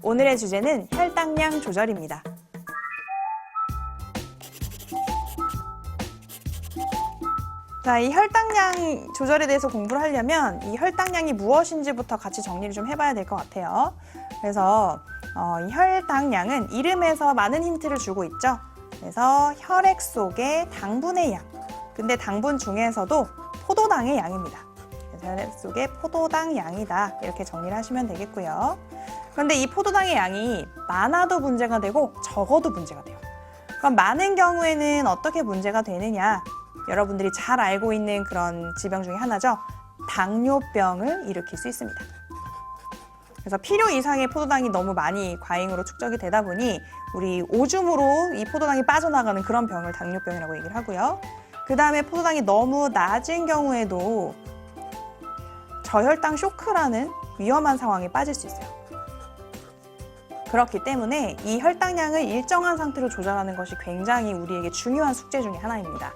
오늘의 주제는 혈당량 조절입니다. 자, 이 혈당량 조절에 대해서 공부를 하려면 이 혈당량이 무엇인지부터 같이 정리를 좀 해봐야 될 것 같아요. 그래서 이 혈당량은 이름에서 많은 힌트를 주고 있죠. 그래서 혈액 속의 당분의 양, 근데 당분 중에서도 포도당의 양입니다. 그래서 혈액 속의 포도당 양이다, 이렇게 정리를 하시면 되겠고요. 그런데 이 포도당의 양이 많아도 문제가 되고 적어도 문제가 돼요. 그럼 많은 경우에는 어떻게 문제가 되느냐? 여러분들이 잘 알고 있는 그런 질병 중에 하나죠. 당뇨병을 일으킬 수 있습니다. 그래서 필요 이상의 포도당이 너무 많이 과잉으로 축적이 되다 보니 우리 오줌으로 이 포도당이 빠져나가는 그런 병을 당뇨병이라고 얘기를 하고요. 그 다음에 포도당이 너무 낮은 경우에도 저혈당 쇼크라는 위험한 상황에 빠질 수 있어요. 그렇기 때문에 이 혈당량을 일정한 상태로 조절하는 것이 굉장히 우리에게 중요한 숙제 중에 하나입니다.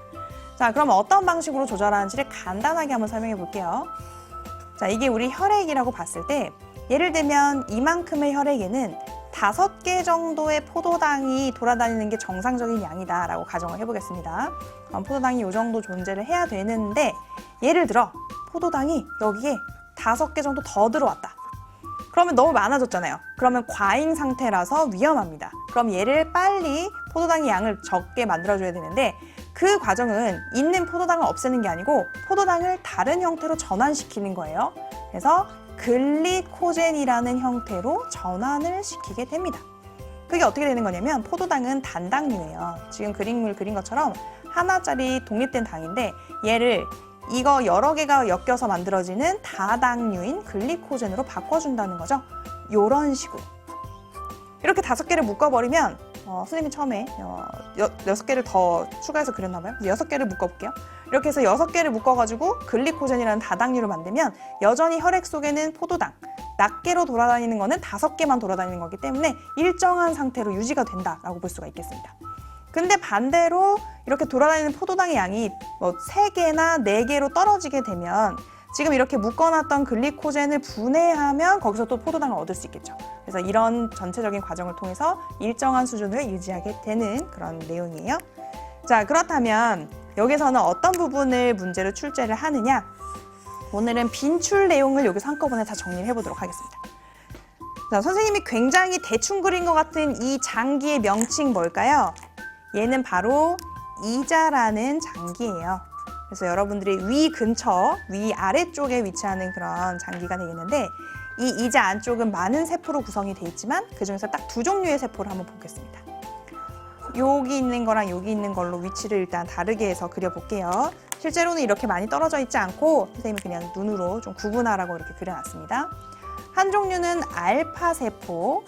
자, 그럼 어떤 방식으로 조절하는지를 간단하게 한번 설명해 볼게요. 자, 이게 우리 혈액이라고 봤을 때 예를 들면 이만큼의 혈액에는 5개 정도의 포도당이 돌아다니는 게 정상적인 양이다 라고 가정을 해보겠습니다. 그럼 포도당이 이 정도 존재를 해야 되는데 예를 들어 포도당이 여기에 5개 정도 더 들어왔다. 그러면 너무 많아졌잖아요. 그러면 과잉 상태라서 위험합니다. 그럼 얘를 빨리 포도당의 양을 적게 만들어줘야 되는데 그 과정은 있는 포도당을 없애는 게 아니고 포도당을 다른 형태로 전환시키는 거예요. 그래서 글리코젠이라는 형태로 전환을 시키게 됩니다. 그게 어떻게 되는 거냐면 포도당은 단당류예요. 지금 그림을 그린 것처럼 하나짜리 독립된 당인데 얘를 이거 여러 개가 엮여서 만들어지는 다당류인 글리코젠으로 바꿔준다는 거죠. 요런 식으로. 이렇게 5개를 묶어버리면 선생님이 처음에 6개를 더 추가해서 그렸나 봐요. 6개를 묶어볼게요. 이렇게 해서 6개를 묶어가지고 글리코젠이라는 다당류를 만들면 여전히 혈액 속에는 포도당, 낱개로 돌아다니는 거는 5개만 돌아다니는 거기 때문에 일정한 상태로 유지가 된다라고 볼 수가 있겠습니다. 근데 반대로 이렇게 돌아다니는 포도당의 양이 3개나 4개로 떨어지게 되면 지금 이렇게 묶어놨던 글리코젠을 분해하면 거기서 또 포도당을 얻을 수 있겠죠. 그래서 이런 전체적인 과정을 통해서 일정한 수준을 유지하게 되는 그런 내용이에요. 자, 그렇다면 여기서는 어떤 부분을 문제로 출제를 하느냐? 오늘은 빈출 내용을 여기서 한꺼번에 다 정리를 해보도록 하겠습니다. 자, 선생님이 굉장히 대충 그린 것 같은 이 장기의 명칭 뭘까요? 얘는 바로 이자라는 장기예요. 그래서 여러분들이 위 근처, 위 아래쪽에 위치하는 그런 장기가 되겠는데 이 이자 안쪽은 많은 세포로 구성이 되어 있지만 그중에서 딱 2종류의 세포를 한번 보겠습니다. 여기 있는 거랑 여기 있는 걸로 위치를 일단 다르게 해서 그려볼게요. 실제로는 이렇게 많이 떨어져 있지 않고 선생님이 그냥 눈으로 좀 구분하라고 이렇게 그려놨습니다. 한 종류는 알파 세포,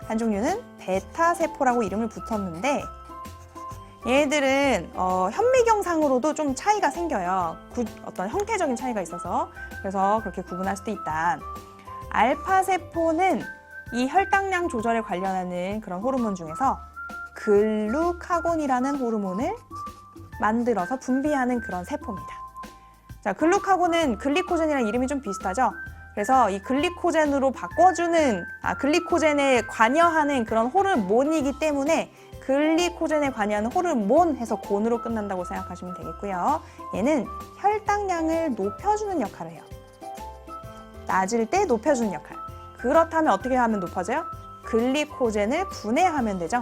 한 종류는 베타 세포라고 이름을 붙었는데 얘들은 현미경상으로도 좀 차이가 생겨요. 어떤 형태적인 차이가 있어서 그래서 그렇게 구분할 수도 있다. 알파 세포는 이 혈당량 조절에 관련하는 그런 호르몬 중에서 글루카곤이라는 호르몬을 만들어서 분비하는 그런 세포입니다. 자, 글루카곤은 글리코젠이랑 이름이 좀 비슷하죠? 그래서 이 글리코젠으로 바꿔주는, 글리코젠에 관여하는 그런 호르몬이기 때문에 글리코젠에 관여하는 호르몬 해서 곤으로 끝난다고 생각하시면 되겠고요. 얘는 혈당량을 높여주는 역할을 해요. 낮을 때 높여주는 역할. 그렇다면 어떻게 하면 높아져요? 글리코젠을 분해하면 되죠.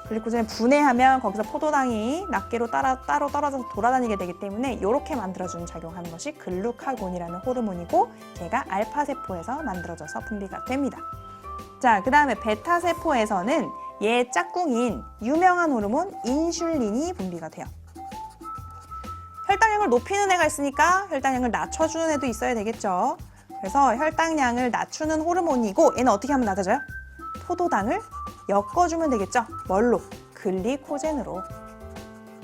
글리코젠을 분해하면 거기서 포도당이 낱개로 따로 떨어져서 돌아다니게 되기 때문에 이렇게 만들어주는 작용하는 것이 글루카곤이라는 호르몬이고 걔가 알파세포에서 만들어져서 분비가 됩니다. 자, 그 다음에 베타세포에서는 얘 짝꿍인 유명한 호르몬 인슐린이 분비가 돼요. 혈당량을 높이는 애가 있으니까 혈당량을 낮춰주는 애도 있어야 되겠죠. 그래서 혈당량을 낮추는 호르몬이고 얘는 어떻게 하면 낮아져요? 포도당을 엮어주면 되겠죠. 뭘로? 글리코젠으로.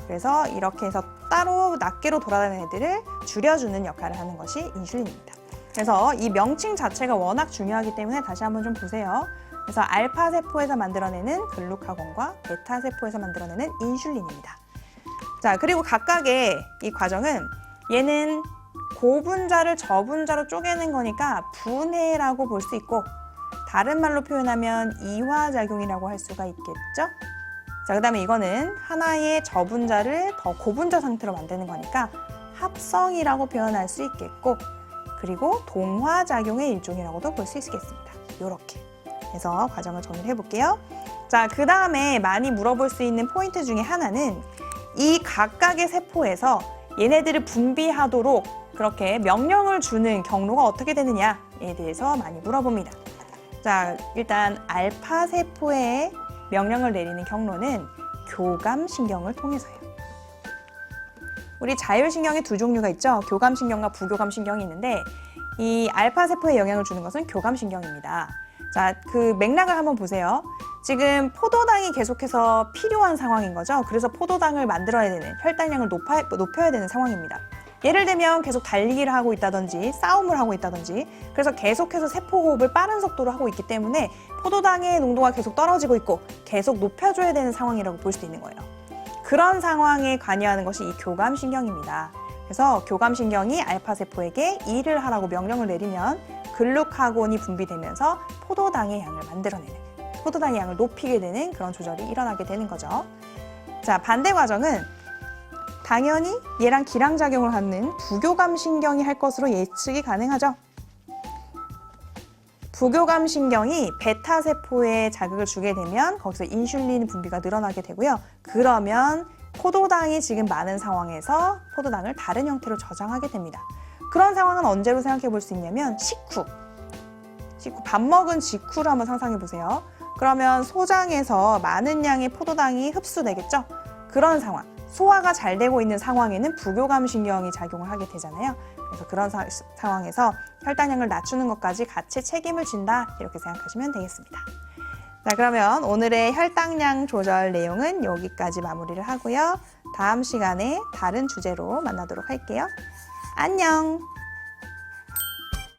그래서 이렇게 해서 따로 낱개로 돌아다니는 애들을 줄여주는 역할을 하는 것이 인슐린입니다. 그래서 이 명칭 자체가 워낙 중요하기 때문에 다시 한번 좀 보세요. 그래서 알파세포에서 만들어내는 글루카곤과 베타세포에서 만들어내는 인슐린입니다. 자, 그리고 각각의 이 과정은 얘는 고분자를 저분자로 쪼개는 거니까 분해라고 볼 수 있고 다른 말로 표현하면 이화작용이라고 할 수가 있겠죠? 자, 그 다음에 이거는 하나의 저분자를 더 고분자 상태로 만드는 거니까 합성이라고 표현할 수 있겠고, 그리고 동화작용의 일종이라고도 볼 수 있겠습니다. 이렇게 해서 과정을 정리를 해볼게요. 자, 그 다음에 많이 물어볼 수 있는 포인트 중에 하나는 이 각각의 세포에서 얘네들을 분비하도록 그렇게 명령을 주는 경로가 어떻게 되느냐에 대해서 많이 물어봅니다. 자, 일단 알파 세포에 명령을 내리는 경로는 교감신경을 통해서예요. 우리 자율신경의 두 종류가 있죠. 교감신경과 부교감신경이 있는데 이 알파 세포에 영향을 주는 것은 교감신경입니다. 자, 그 맥락을 한번 보세요. 지금 포도당이 계속해서 필요한 상황인 거죠. 그래서 포도당을 만들어야 되는, 혈당량을 높여야 되는 상황입니다. 예를 들면 계속 달리기를 하고 있다든지 싸움을 하고 있다든지, 그래서 계속해서 세포 호흡을 빠른 속도로 하고 있기 때문에 포도당의 농도가 계속 떨어지고 있고 계속 높여줘야 되는 상황이라고 볼 수 있는 거예요. 그런 상황에 관여하는 것이 이 교감신경입니다. 그래서 교감신경이 알파세포에게 일을 하라고 명령을 내리면 글루카곤이 분비되면서 포도당의 양을 만들어내는, 포도당의 양을 높이게 되는 그런 조절이 일어나게 되는 거죠. 자, 반대 과정은 당연히 얘랑 기량작용을 하는 부교감신경이 할 것으로 예측이 가능하죠. 부교감신경이 베타세포에 자극을 주게 되면 거기서 인슐린 분비가 늘어나게 되고요. 그러면 포도당이 지금 많은 상황에서 포도당을 다른 형태로 저장하게 됩니다. 그런 상황은 언제로 생각해 볼 수 있냐면 식후, 밥 먹은 직후로 한번 상상해 보세요. 그러면 소장에서 많은 양의 포도당이 흡수되겠죠? 그런 상황, 소화가 잘 되고 있는 상황에는 부교감신경이 작용을 하게 되잖아요. 그래서 그런 상황에서 혈당량을 낮추는 것까지 같이 책임을 진다, 이렇게 생각하시면 되겠습니다. 자, 그러면 오늘의 혈당량 조절 내용은 여기까지 마무리를 하고요. 다음 시간에 다른 주제로 만나도록 할게요. 안녕!